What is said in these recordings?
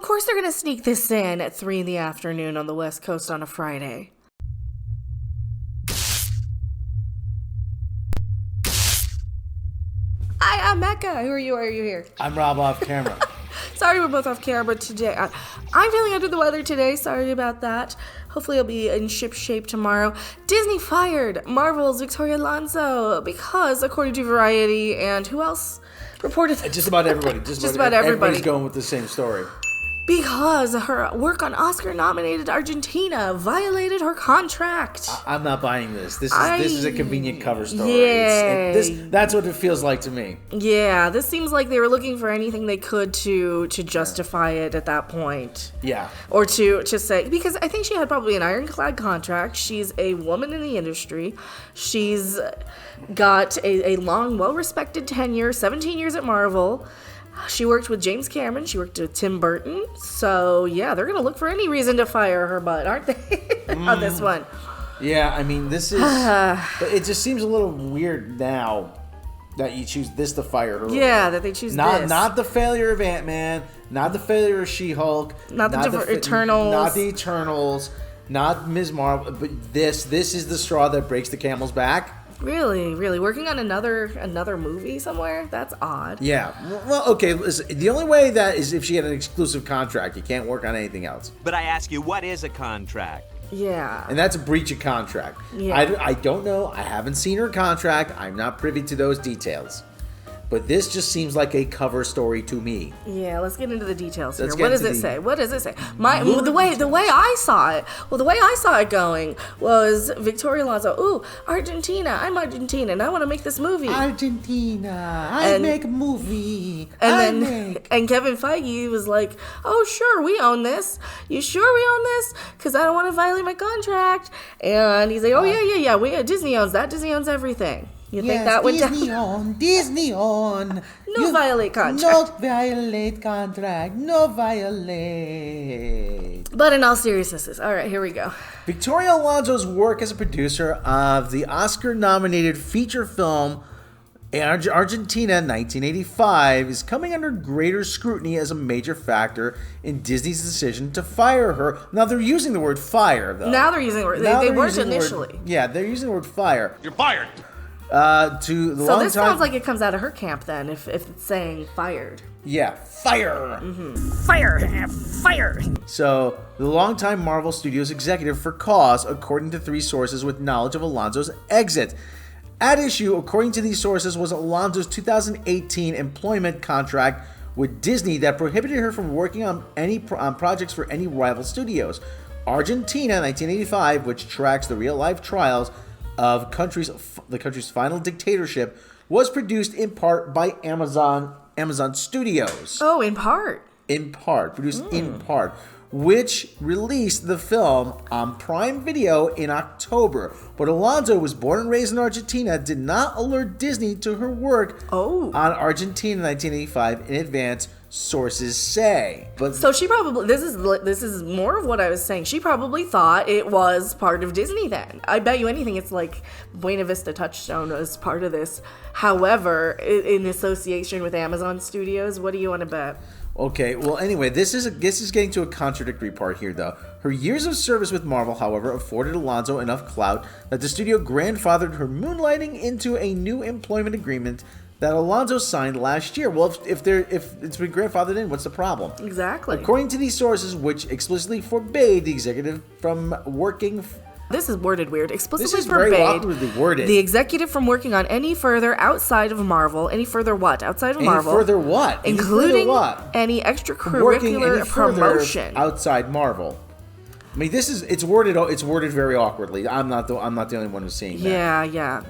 course they're going to sneak this in at 3 in the afternoon on the West Coast on a Friday. Hi, I'm Mecca. Who are you? Why are you here? I'm Rob off camera. Sorry we're both off camera today. I'm feeling under the weather today. Sorry about that. Hopefully I'll be in ship shape tomorrow. Disney fired Marvel's Victoria Alonso because, according to Variety and who else reported... Just about everybody. Just about everybody. Everybody's going with the same story. Because her work on Oscar-nominated Argentina violated her contract. I'm not buying this. This is a convenient cover story. Yeah. That's what it feels like to me. Yeah, this seems like they were looking for anything they could to justify it at that point. Yeah. Or to say, because I think she had probably an ironclad contract. She's a woman in the industry. She's got a long, well-respected tenure, 17 years at Marvel. She worked with James Cameron. She worked with Tim Burton. So, yeah, they're going to look for any reason to fire her butt, aren't they? On this one. Yeah, I mean, this is... but it just seems a little weird now that you choose this to fire her. Yeah, that they choose this. Not the failure of Ant-Man. Not the failure of She-Hulk. Not the Eternals. Not the Eternals. Not Ms. Marvel. But this is the straw that breaks the camel's back. Really? Working on another movie somewhere? That's odd. Yeah. Well, okay. Listen, the only way that is if she had an exclusive contract. You can't work on anything else. But I ask you, what is a contract? Yeah. And that's a breach of contract. Yeah. I don't know. I haven't seen her contract. I'm not privy to those details. But this just seems like a cover story to me. Yeah, let's get into the details here. Let's What does it say? What does it say? The way I saw it going was Victoria Alonso. Ooh, Argentina. I'm Argentina, and I want to make this movie. Argentina. I make a movie. And Kevin Feige was like, "Oh, sure, we own this. You sure we own this? Because I don't want to violate my contract." And he's like, "Oh yeah. Disney owns that. Disney owns everything." You think that went down? Disney on. No violate contract. No violate contract. No violate. But in all seriousness, all right, here we go. Victoria Alonso's work as a producer of the Oscar-nominated feature film Argentina 1985 is coming under greater scrutiny as a major factor in Disney's decision to fire her. Now they're using the word fire, though. Now they're using the word. They weren't initially. They're using the word fire. You're fired. This sounds like it comes out of her camp then, if it's saying fired. Yeah, fire. Mm-hmm. Fire. So, the longtime Marvel Studios executive for cause, according to 3 sources with knowledge of Alonso's exit. At issue, according to these sources, was Alonso's 2018 employment contract with Disney that prohibited her from working on any projects for any rival studios. Argentina 1985, which tracks the real-life trials of the country's final dictatorship, was produced in part by Amazon Studios. Oh, in part. In part, which released the film on Prime Video in October. But Alonso was born and raised in Argentina, did not alert Disney to her work on Argentina 1985 in advance, sources say. But so she probably, this is more of what I was saying. She probably thought it was part of Disney then. I bet you anything it's like Buena Vista Touchstone was part of this. However, in association with Amazon Studios, what do you want to bet? Okay, well, anyway, this is getting to a contradictory part here, though. Her years of service with Marvel, however, afforded Alonso enough clout that the studio grandfathered her moonlighting into a new employment agreement that Alonso signed last year. Well, if it's been grandfathered in, what's the problem? Exactly. According to these sources, which explicitly forbade the executive from working... This is worded weird. Explicitly this is forbade very awkwardly worded. The executive from working on any further outside of Marvel. Any further what? Outside of Marvel. Any further what? Including any extracurricular promotion outside Marvel. I mean, it's worded very awkwardly. I'm not the only one who's seeing that. Yeah.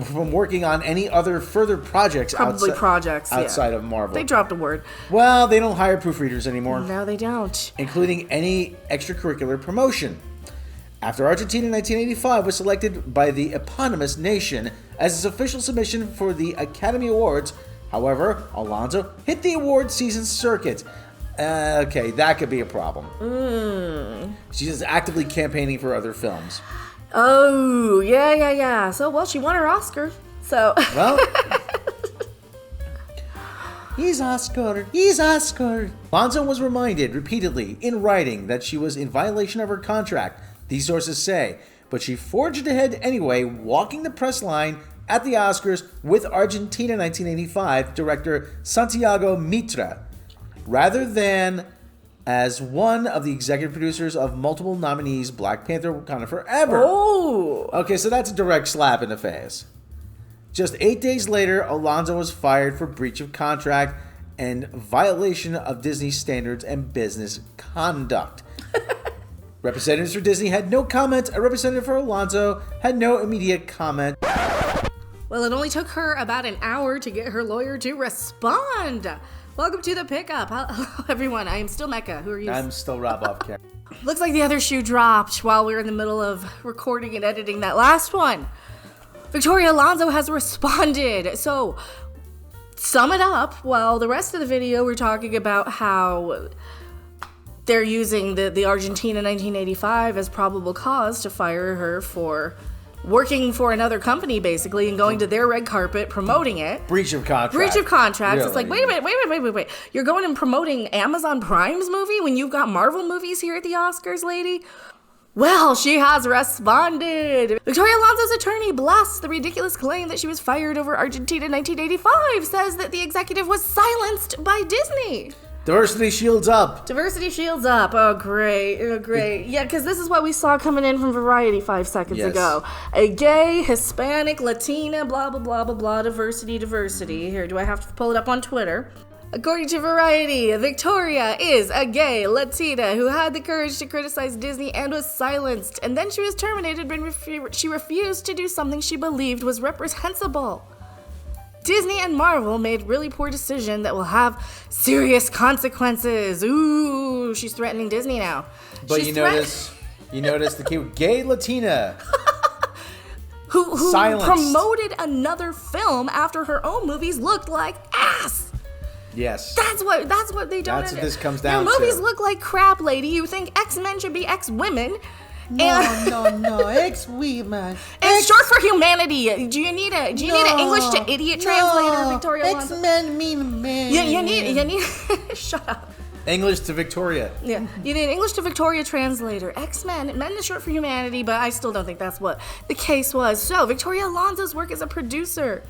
From working on any other further projects outside of Marvel. They dropped a word. Well, they don't hire proofreaders anymore. No, they don't. Including any extracurricular promotion. After Argentina 1985 was selected by the eponymous nation as its official submission for the Academy Awards, however, Alonso hit the award season circuit. Okay, that could be a problem. She's actively campaigning for other films. Oh, yeah. So, well, she won her Oscar. So. Well. He's Oscar. He's Oscar. Alonso was reminded repeatedly in writing that she was in violation of her contract, these sources say, but she forged ahead anyway, walking the press line at the Oscars with Argentina 1985 director Santiago Mitra, rather than as one of the executive producers of multiple nominees Black Panther Wakanda Forever. Oh! Okay, so that's a direct slap in the face. Just 8 days later, Alonso was fired for breach of contract and violation of Disney standards and business conduct. Representatives for Disney had no comment. A representative for Alonso had no immediate comment. Well, it only took her about an hour to get her lawyer to respond. Welcome to the pickup. Hello, everyone. I am still Mecca. Who are you? I'm still Rob Off. Looks like the other shoe dropped while we were in the middle of recording and editing that last one. Victoria Alonso has responded. So, sum it up. Well, the rest of the video, we're talking about how they're using the Argentina 1985 as probable cause to fire her for working for another company, basically, and going to their red carpet, promoting it. Breach of contract. Breach of contracts. Really? It's like, wait a minute. You're going and promoting Amazon Prime's movie when you've got Marvel movies here at the Oscars, lady? Well, she has responded. Victoria Alonso's attorney blasts the ridiculous claim that she was fired over Argentina 1985, says that the executive was silenced by Disney. Diversity shields up. Diversity shields up. Oh, great. Oh, great. Yeah, because this is what we saw coming in from Variety 5 seconds ago. A gay, Hispanic, Latina, blah, blah, blah, blah, blah, diversity. Here, do I have to pull it up on Twitter? According to Variety, Victoria is a gay Latina who had the courage to criticize Disney and was silenced. And then she was terminated when she refused to do something she believed was reprehensible. Disney and Marvel made really poor decision that will have serious consequences. Ooh, she's threatening Disney now. But you notice the cute gay Latina who silenced. Promoted another film after her own movies looked like ass. Yes. That's what they don't. That's what this comes down to. Your movies look like crap, lady. You think X-Men should be X-Women. No, ex-women. It's short for humanity. Do you need an English to idiot translator, Victoria Alonso? X-Men mean men. You need shut up. English to Victoria. Yeah, you need an English to Victoria translator. X-Men, men is short for humanity, but I still don't think that's what the case was. So, Victoria Alonso's work as a producer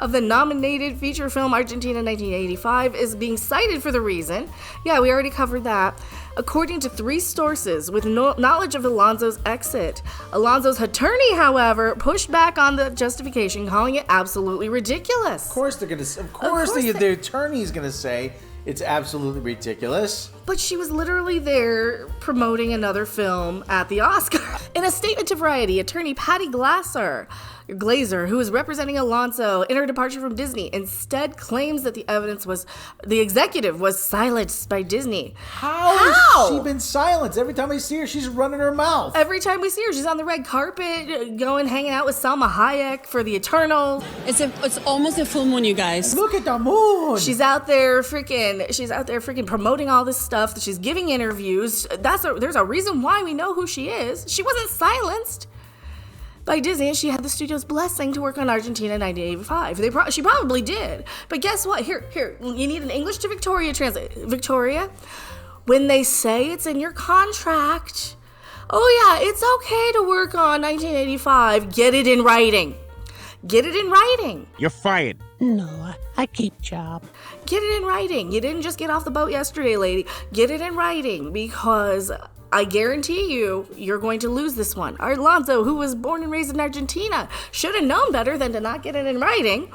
of the nominated feature film Argentina 1985 is being cited for the reason. Yeah, we already covered that. According to 3 sources with knowledge of Alonso's exit. Alonso's attorney, however, pushed back on the justification, calling it absolutely ridiculous. Of course the attorney's gonna say it's absolutely ridiculous. But she was literally there promoting another film at the Oscars. In a statement to Variety, attorney Patty Glazer, who is representing Alonso in her departure from Disney, instead claims that the executive was silenced by Disney. How has she been silenced? Every time I see her, she's running her mouth. Every time we see her, she's on the red carpet, hanging out with Salma Hayek for the Eternals. It's almost a full moon, you guys. Look at the moon. She's out there freaking promoting all this stuff. That she's giving interviews. There's a reason why we know who she is. She wasn't silenced by Disney, and she had the studio's blessing to work on Argentina 1985. She probably did. But guess what? Here, you need an English to Victoria translate. Victoria, when they say it's in your contract, oh yeah, it's okay to work on 1985, get it in writing. Get it in writing. You're fired. No, I keep job. Get it in writing. You didn't just get off the boat yesterday, lady. Get it in writing, because I guarantee you're going to lose this one. Alonso, who was born and raised in Argentina, should have known better than to not get it in writing.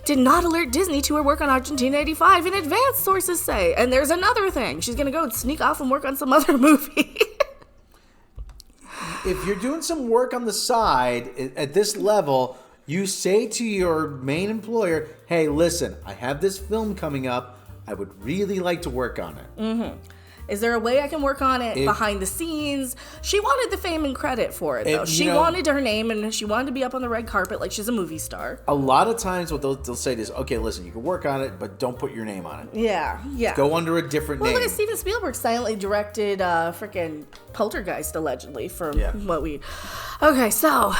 Did not alert Disney to her work on Argentina 85 in advance, sources say. And there's another thing. She's going to go and sneak off and work on some other movie. If you're doing some work on the side at this level, you say to your main employer, hey, listen, I have this film coming up. I would really like to work on it. Mm-hmm. Is there a way I can work on it behind the scenes? She wanted the fame and credit for it, though. She wanted her name, and she wanted to be up on the red carpet like she's a movie star. A lot of times what they'll say is, okay, listen, you can work on it, but don't put your name on it. Yeah. Go under a different name. Well, look at Steven Spielberg silently directed freaking Poltergeist, allegedly, from what we... Okay, so...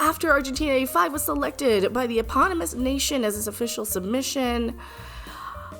After Argentina 85 was selected by the eponymous nation as its official submission,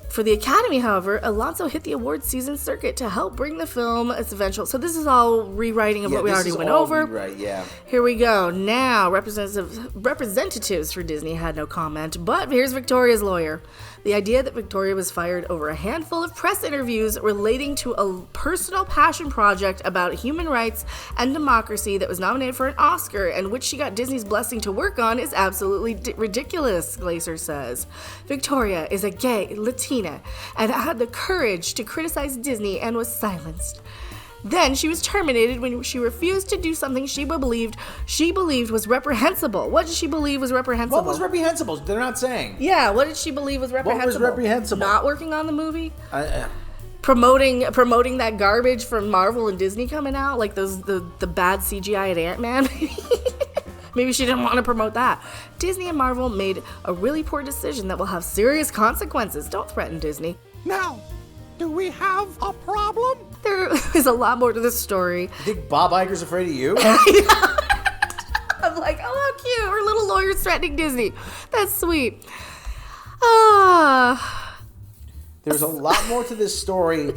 For the Academy, however, Alonso hit the awards season circuit to help bring the film its eventual. So this is all rewriting of what we already went over. Right, yeah. Here we go. Now, representatives for Disney had no comment, but here's Victoria's lawyer. The idea that Victoria was fired over a handful of press interviews relating to a personal passion project about human rights and democracy that was nominated for an Oscar and which she got Disney's blessing to work on is absolutely ridiculous, Glaser says. Victoria is a gay Latina and had the courage to criticize Disney and was silenced. Then she was terminated when she refused to do something she believed was reprehensible. What did she believe was reprehensible? What was reprehensible? They're not saying. Yeah, what did she believe was reprehensible? What was reprehensible? Not working on the movie? Promoting that garbage from Marvel and Disney coming out, like the bad CGI at Ant-Man. Maybe she didn't want to promote that. Disney and Marvel made a really poor decision that will have serious consequences. Don't threaten Disney. Now, do we have a problem? There is a lot more to this story. You think Bob Iger's afraid of you? I'm like, oh, how cute. Our little lawyer's threatening Disney. That's sweet. There's a lot more to this story,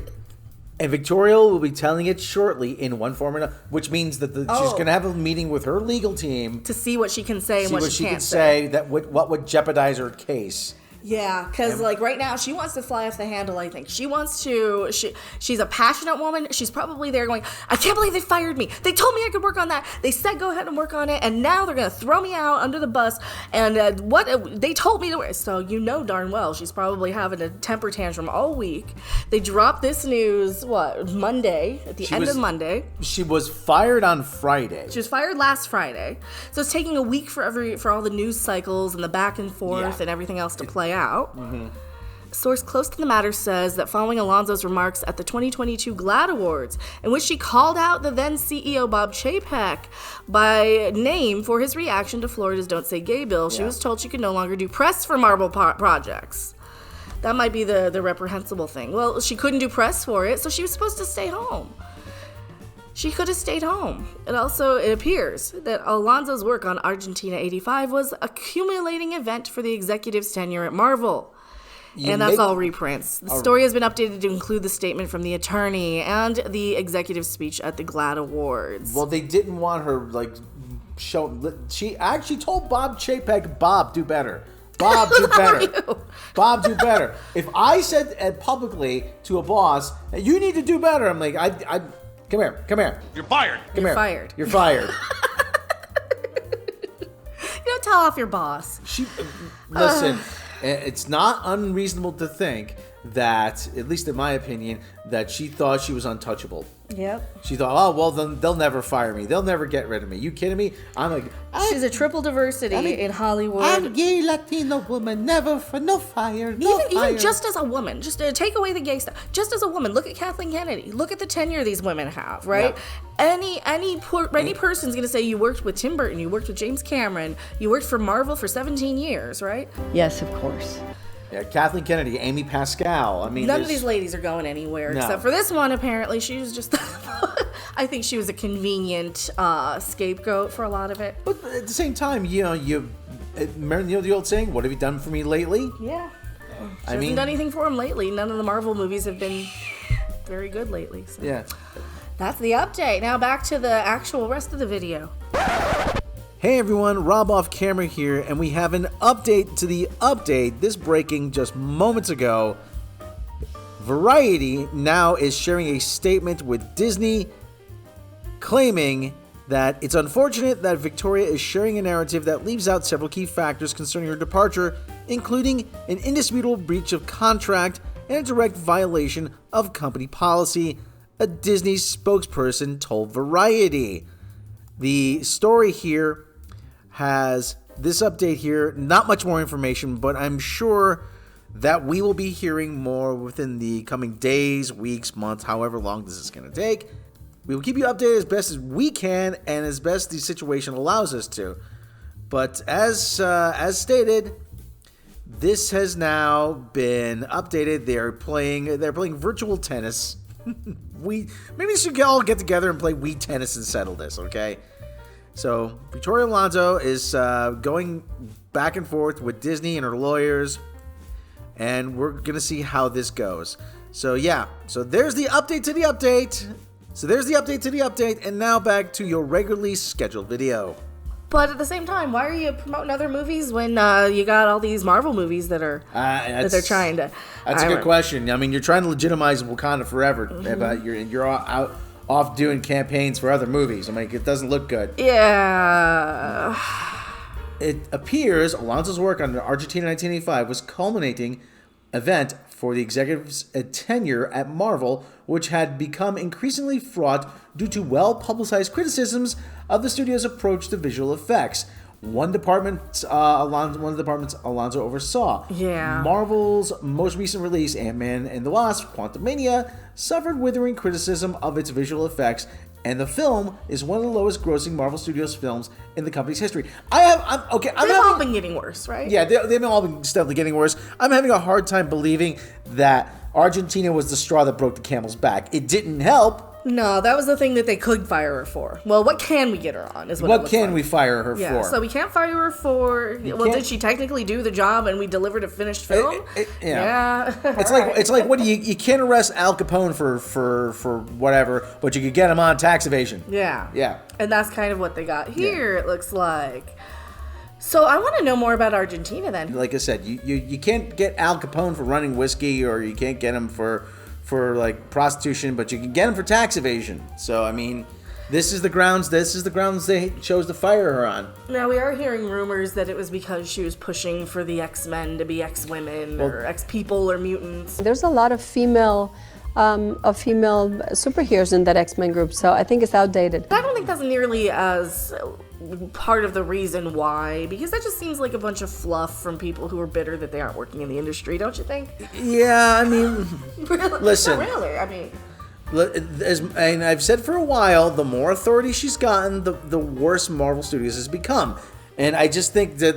and Victoria will be telling it shortly in one form or another, which means that she's going to have a meeting with her legal team to see what she can say and what she can't say. That what would jeopardize her case. Yeah, because like right now she wants to fly off the handle. I think she wants to. She's a passionate woman. She's probably there going, I can't believe they fired me. They told me I could work on that. They said go ahead and work on it, and now they're gonna throw me out under the bus. And what they told me to. So you know darn well she's probably having a temper tantrum all week. They dropped this news Monday at the end of Monday. She was fired on Friday. She was fired last Friday, so it's taking a week for all the news cycles and the back and forth and everything else to play out. Mm-hmm. A source close to the matter says that following Alonso's remarks at the 2022 GLAAD Awards, in which she called out the then CEO Bob Chapek by name for his reaction to Florida's Don't Say Gay bill, she was told she could no longer do press for Marvel projects. That might be the reprehensible thing. Well, she couldn't do press for it, so she was supposed to stay home. She could have stayed home. It appears that Alonso's work on Argentina 85 was a accumulating event for the executive's tenure at Marvel. That's all reprints. The story has been updated to include the statement from the attorney and the executive speech at the GLAAD Awards. Well, they didn't want her, she actually told Bob Chapek, Bob, do better. Bob, do better. Bob, do better. If I said publicly to a boss, you need to do better, I'm like, Come here. You're fired. You're fired. You're fired. You don't tell off your boss. Listen, it's not unreasonable to think that, at least in my opinion, that she thought she was untouchable. Yep. She thought, oh, well, then they'll never fire me. They'll never get rid of me. You kidding me? I'm like... She's a triple diversity in Hollywood. I'm gay Latino woman, never for no fire, Even just as a woman, just to take away the gay stuff, just as a woman, look at Kathleen Kennedy. Look at the tenure these women have, right? Yeah. Any person's going to say you worked with Tim Burton, you worked with James Cameron, you worked for Marvel for 17 years, right? Yes, of course. Yeah, Kathleen Kennedy, Amy Pascal. I mean, none of these ladies are going anywhere except for this one. Apparently, she was just. I think she was a convenient scapegoat for a lot of it. But at the same time, you remember the old saying, "What have you done for me lately?" Yeah, she hasn't done anything for him lately. None of the Marvel movies have been very good lately. So. Yeah, that's the update. Now back to the actual rest of the video. Hey everyone, Rob off camera here, and we have an update to the update. This breaking just moments ago. Variety now is sharing a statement with Disney claiming that it's unfortunate that Victoria is sharing a narrative that leaves out several key factors concerning her departure, including an indisputable breach of contract and a direct violation of company policy, a Disney spokesperson told Variety. The story here has this update here, not much more information, but I'm sure that we will be hearing more within the coming days, weeks, months, however long this is going to take. We will keep you updated as best as we can and as best the situation allows us to. But as stated, this has now been updated. They're playing virtual tennis. Maybe we should all get together and play Wii tennis and settle this, okay? So Victoria Alonso is going back and forth with Disney and her lawyers. and we're gonna see how this goes. So yeah, so there's the update to the update. And now back to your regularly scheduled video. But at the same time, why are you promoting other movies when you got all these Marvel movies that are that they're trying to? That's a good question. I mean, you're trying to legitimize Wakanda Forever, but you're off doing campaigns for other movies. I mean, it doesn't look good. Yeah. It appears Alonso's work on Argentina 1985 was culminating event for the executive's tenure at Marvel, which had become increasingly fraught due to well-publicized criticisms of the studio's approach to visual effects. One of the departments Alonso oversaw. Yeah. Marvel's most recent release, Ant-Man and the Wasp: Quantumania, suffered withering criticism of its visual effects, and the film is one of the lowest grossing Marvel Studios films in the company's history. They've all been getting worse, right? Yeah, they've all been steadily getting worse. I'm having a hard time believing that Argentina was the straw that broke the camel's back. It didn't help. No, that was the thing that they could fire her for. Well, what can we get her on? Is what can we fire her yeah, for? So we can't fire her for. Did she technically do the job and we delivered a finished film? Yeah. It's like what do you can't arrest Al Capone for whatever, but you could get him on tax evasion. Yeah. Yeah. And that's kind of what they got here. It looks like. So I want to know more about Argentina then. Like I said, you can't get Al Capone for running whiskey, or you can't get him for like prostitution, but you can get him for tax evasion. So I mean, this is the grounds they chose to fire her on. Now we are hearing rumors that it was because she was pushing for the X-Men to be X-women or X-people or mutants. There's a lot of female superheroes in that X-Men group, so I think it's outdated. I don't think that's nearly as part of the reason why, because that just seems like a bunch of fluff from people who are bitter that they aren't working in the industry, don't you think? Yeah, I mean, really? Listen. Not really, I mean... And I've said for a while, the more authority she's gotten, the worse Marvel Studios has become. And I just think that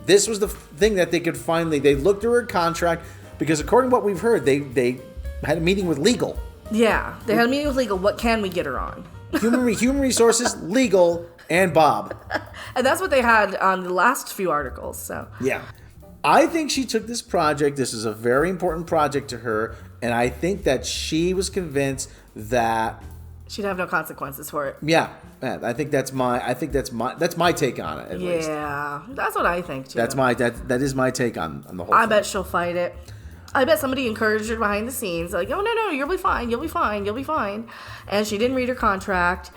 this was the thing that they could finally... They looked through her contract, because according to what we've heard, they had a meeting with legal. Yeah, they had a meeting with legal. What can we get her on? Human resources, legal, and Bob. And that's what they had on the last few articles, so. Yeah. I think she took this project. This is a very important project to her, and I think that she was convinced that she'd have no consequences for it. Yeah. I think that's my take on it, at least. Yeah. That's what I think too. That is my take on the whole thing. I bet she'll fight it. I bet somebody encouraged her behind the scenes, like, oh, no, you'll be fine. And she didn't read her contract.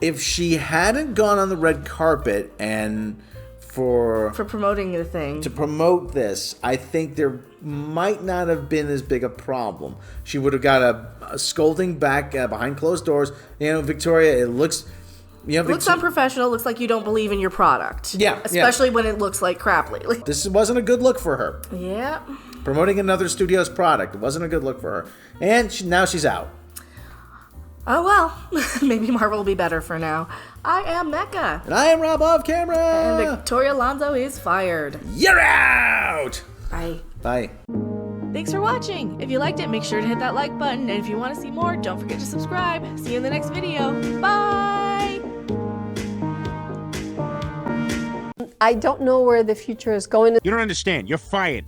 If she hadn't gone on the red carpet and for promoting the thing, to promote this, I think there might not have been as big a problem. She would have got a scolding back behind closed doors. Victoria, it looks... looks unprofessional. Looks like you don't believe in your product. Yeah. Especially when it looks like crap lately. This wasn't a good look for her. Yeah. Promoting another studio's product. It wasn't a good look for her. And now she's out. Oh, well. Maybe Marvel will be better for now. I am Mecca. And I am Rob off camera. And Victoria Alonso is fired. You're out. Bye. Bye. Thanks for watching. If you liked it, make sure to hit that like button. And if you want to see more, don't forget to subscribe. See you in the next video. Bye. I don't know where the future is going. You don't understand. You're fired.